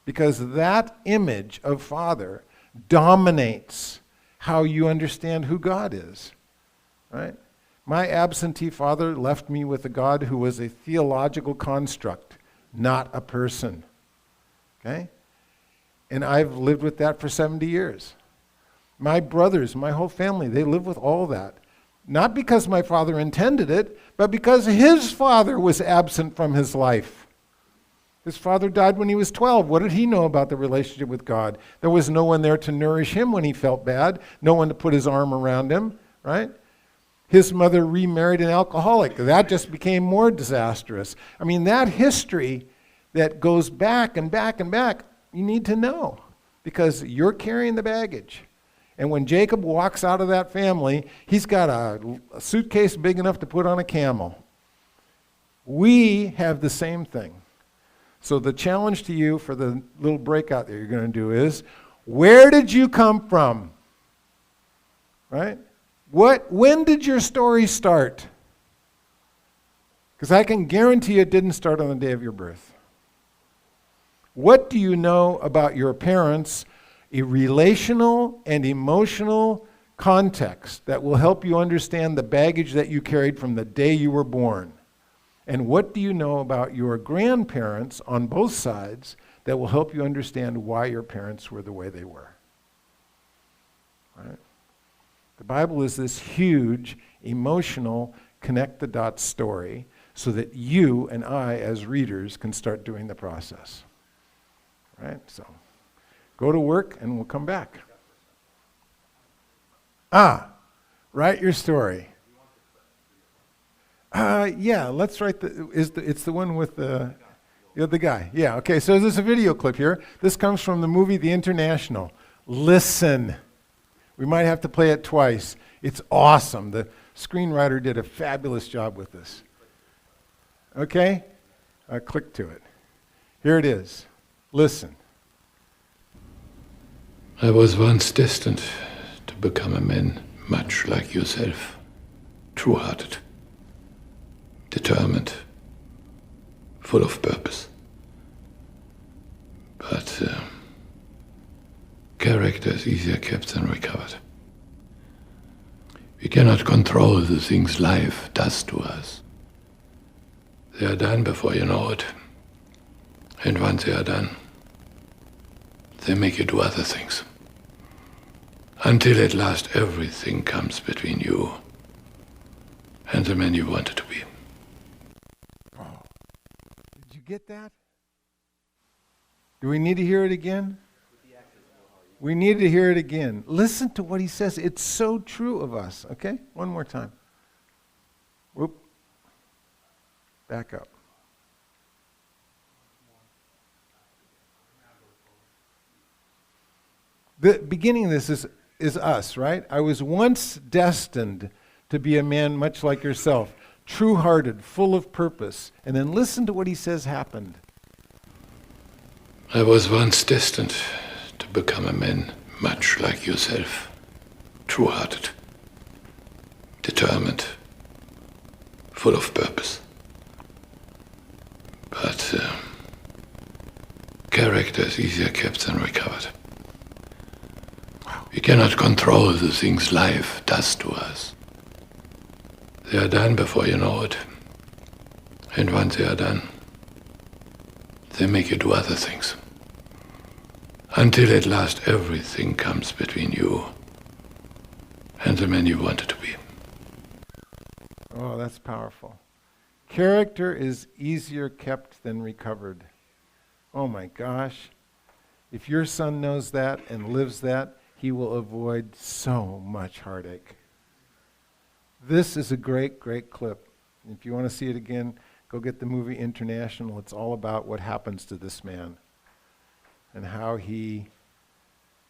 Because that image of father dominates how you understand who God is, right? My absentee father left me with a God who was a theological construct, not a person, okay? And I've lived with that for 70 years. My brothers, my whole family, they live with all that. Not because my father intended it, but because his father was absent from his life. His father died when he was 12. What did he know about the relationship with God? There was no one there to nourish him when he felt bad, no one to put his arm around him, right? His mother remarried an alcoholic. That just became more disastrous. I mean, that history that goes back and back and back, you need to know because you're carrying the baggage. And when Jacob walks out of that family, he's got a suitcase big enough to put on a camel. We have the same thing. So the challenge to you for the little breakout that you're going to do is, where did you come from? Right? When did your story start? Because I can guarantee it didn't start on the day of your birth. What do you know about your parents' a relational and emotional context that will help you understand the baggage that you carried from the day you were born? And what do you know about your grandparents on both sides that will help you understand why your parents were the way they were? Right? The Bible is this huge, emotional, connect-the-dots story so that you and I, as readers, can start doing the process. Right? So, go to work and we'll come back. Write your story. Yeah, let's write it's the one with the guy. Yeah, okay, so there's a video clip here. This comes from the movie The International. Listen. We might have to play it twice. It's awesome. The screenwriter did a fabulous job with this. Okay? Click to it. Here it is. Listen. I was once destined to become a man much like yourself, true-hearted, determined, full of purpose. But character is easier kept than recovered. We cannot control the things life does to us. They are done before you know it. And once they are done, they make you do other things. Until at last everything comes between you and the man you wanted to be. Oh. Did you get that? Do we need to hear it again? We need to hear it again. Listen to what he says. It's so true of us. Okay? One more time. Whoop. Back up. The beginning of this is us, right? I was once destined to be a man much like yourself, true-hearted, full of purpose. And then listen to what he says happened. I was once destined to become a man much like yourself, true-hearted, determined, full of purpose. But character is easier kept than recovered. We cannot control the things life does to us. They are done before you know it. And once they are done, they make you do other things. Until at last everything comes between you and the man you wanted to be. Oh, that's powerful. Character is easier kept than recovered. Oh my gosh. If your son knows that and lives that, he will avoid so much heartache. This is a great, great clip. If you want to see it again, go get the movie International. It's all about what happens to this man and how he,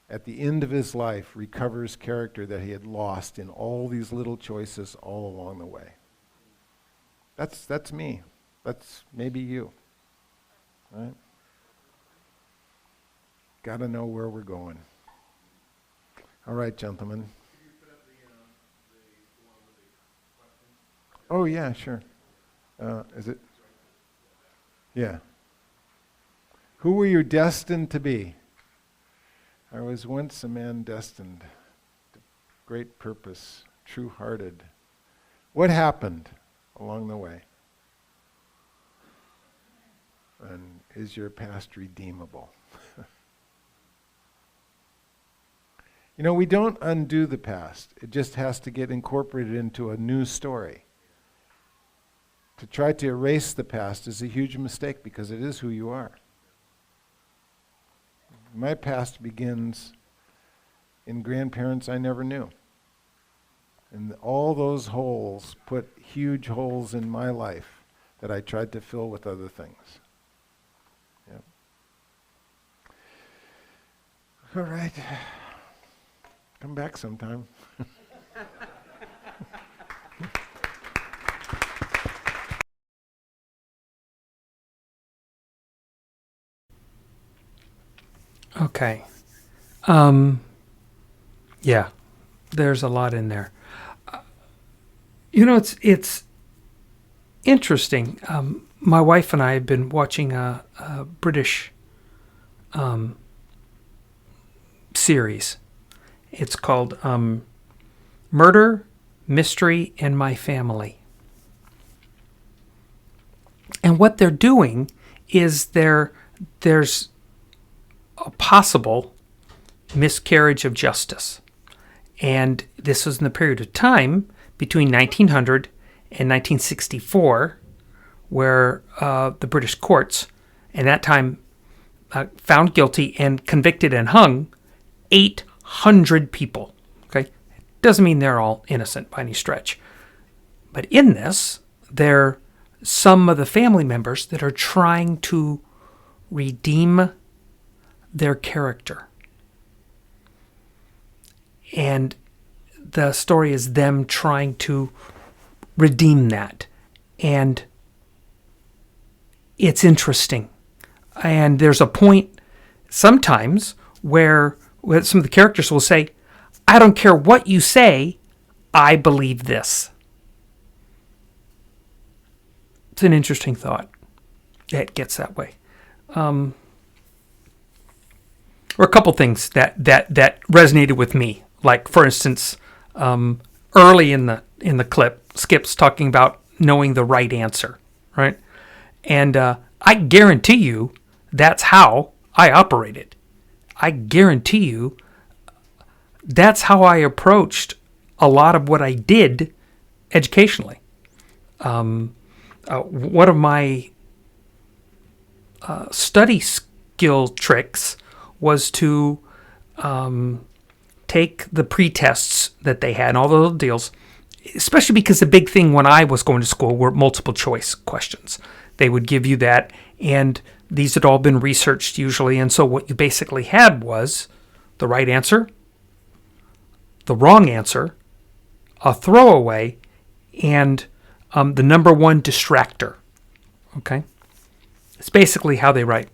at the end of his life, recovers character that he had lost in all these little choices all along the way. That's me. That's maybe you. Right? Got to know where we're going. All right, gentlemen. Oh, yeah, sure. Is it? Yeah. Who were you destined to be? I was once a man destined to great purpose, true-hearted. What happened along the way? And is your past redeemable? You know, we don't undo the past. It just has to get incorporated into a new story. To try to erase the past is a huge mistake because it is who you are. My past begins in grandparents I never knew. And all those holes put huge holes in my life that I tried to fill with other things. Yep. All right. Come back sometime. Okay. Yeah, there's a lot in there. It's interesting. My wife and I have been watching a British series. It's called Murder, Mystery, and My Family. And what they're doing is there's a possible miscarriage of justice. And this was in the period of time between 1900 and 1964, where the British courts, at that time, found guilty and convicted and hung 800 people. Okay, doesn't mean they're all innocent by any stretch, but in this, they're some of the family members that are trying to redeem their character. And the story is them trying to redeem that. And it's interesting. And there's a point sometimes where some of the characters will say, I don't care what you say, I believe this. It's an interesting thought. It gets that way. Or a couple things that resonated with me. Like, for instance, early in the clip, Skip's talking about knowing the right answer, right? And I guarantee you that's how I operated. I guarantee you that's how I approached a lot of what I did educationally. One of my study skill tricks was to take the pre-tests that they had and all those deals, especially because the big thing when I was going to school were multiple choice questions. They would give you that, and these had all been researched usually, and so what you basically had was the right answer, the wrong answer, a throwaway, and the number one distractor. Okay? It's basically how they write.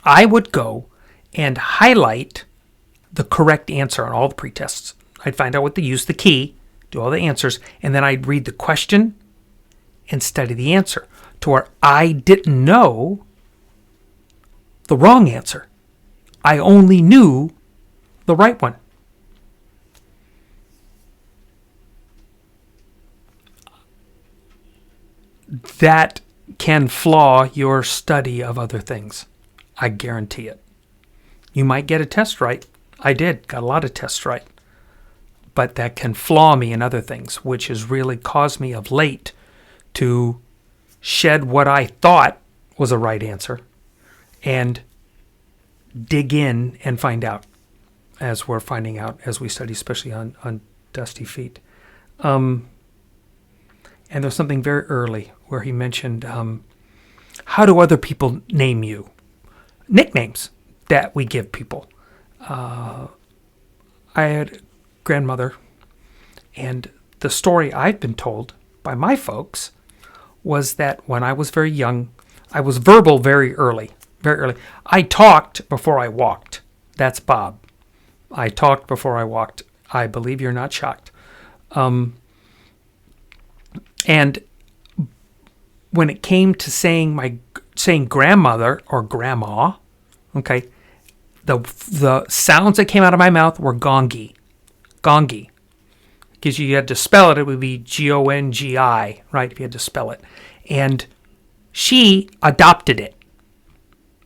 I would go and highlight the correct answer on all the pretests. I'd find out what to use, the key, do all the answers, and then I'd read the question and study the answer to where I didn't know the wrong answer. I only knew the right one. That can flaw your study of other things. I guarantee it. You might get a test right. I did. Got a lot of tests right. but that can flaw me in other things, which has really caused me of late to shed what I thought was a right answer and dig in and find out, as we're finding out as we study, especially on Dusty Feet. And there's something very early where he mentioned, how do other people name you? Nicknames that we give people. I had a grandmother, and the story I've been told by my folks was that when I was very young, I was verbal very early, very early. I talked before I walked. That's Bob. I talked before I walked. I believe you're not shocked. And when it came to saying grandmother or grandma, okay, the sounds that came out of my mouth were gongi. Gongi. Because you had to spell it, it would be Gongi, right, if you had to spell it. And she adopted it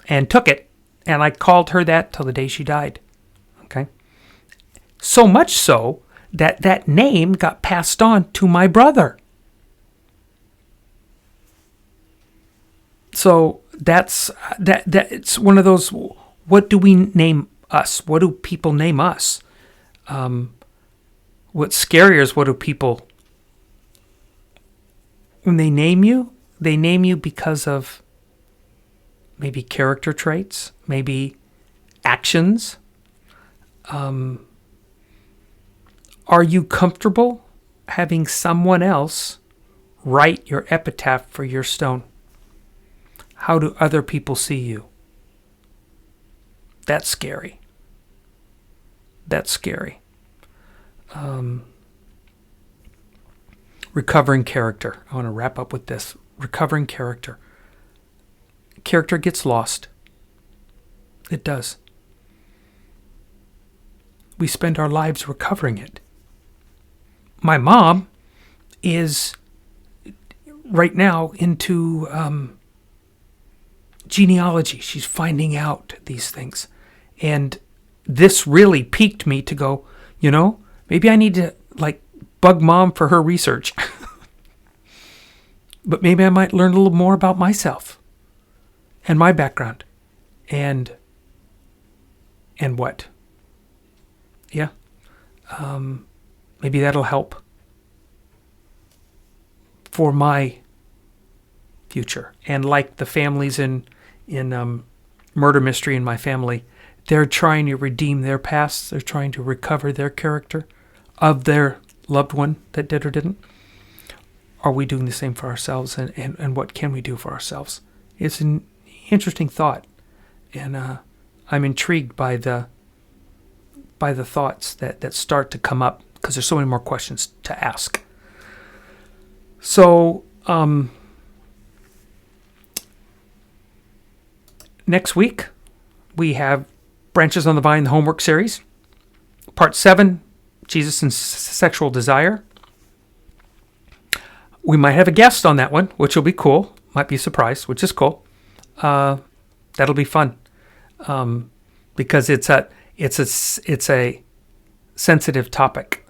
and took it, and I called her that till the day she died. Okay? So much so that that name got passed on to my brother. So that's it's one of those, what do we name us? What do people name us? What's scarier is, what do people, when they name you because of maybe character traits, maybe actions. Are you comfortable having someone else write your epitaph for your stone? How do other people see you? That's scary. That's scary. Recovering character. I want to wrap up with this. Recovering character. Character gets lost. It does. We spend our lives recovering it. My mom is right now into genealogy. She's finding out these things. And this really piqued me to go, maybe I need to bug Mom for her research. But maybe I might learn a little more about myself and my background and what. Yeah. Maybe that'll help for my future. And like the families in murder mystery in my family, they're trying to redeem their past. They're trying to recover their character of their loved one that did or didn't. Are we doing the same for ourselves? And what can we do for ourselves? It's an interesting thought. And I'm intrigued by the thoughts that start to come up, because there's so many more questions to ask. So next week we have Branches on the Vine, the homework series. Part 7, Jesus and Sexual Desire. We might have a guest on that one, which will be cool. Might be a surprise, which is cool. That'll be fun, because it's a sensitive topic,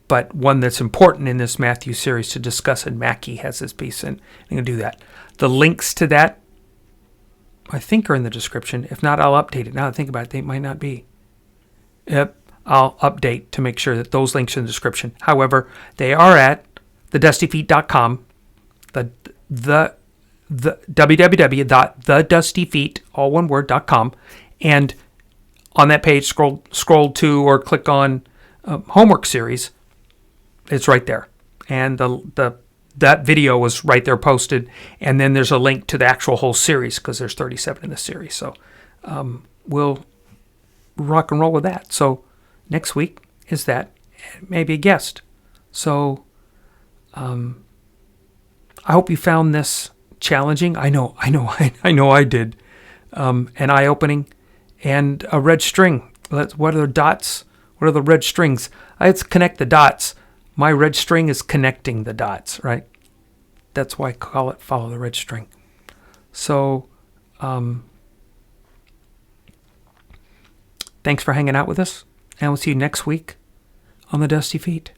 but one that's important in this Matthew series to discuss. And Mackie has this piece, and I'm going to do that. The links to that, I think, are in the description. If not, I'll update it. Now that I think about it, they might not be. Yep, I'll update to make sure that those links are in the description. However, they are at TheDustyFeet.com, the www.TheDustyFeet, all one word, .com, and on that page, scroll to or click on homework series. It's right there, and that video was right there posted, and then there's a link to the actual whole series, because there's 37 in the series. So we'll rock and roll with that. So next week is that, maybe a guest. So I hope you found this challenging. I know I did, and eye-opening, and a red string. What are the dots? What are the red strings? Let's connect the dots. My red string is connecting the dots, right? That's why I call it Follow the Red String. So, thanks for hanging out with us, and we'll see you next week. on the Dusty Feet.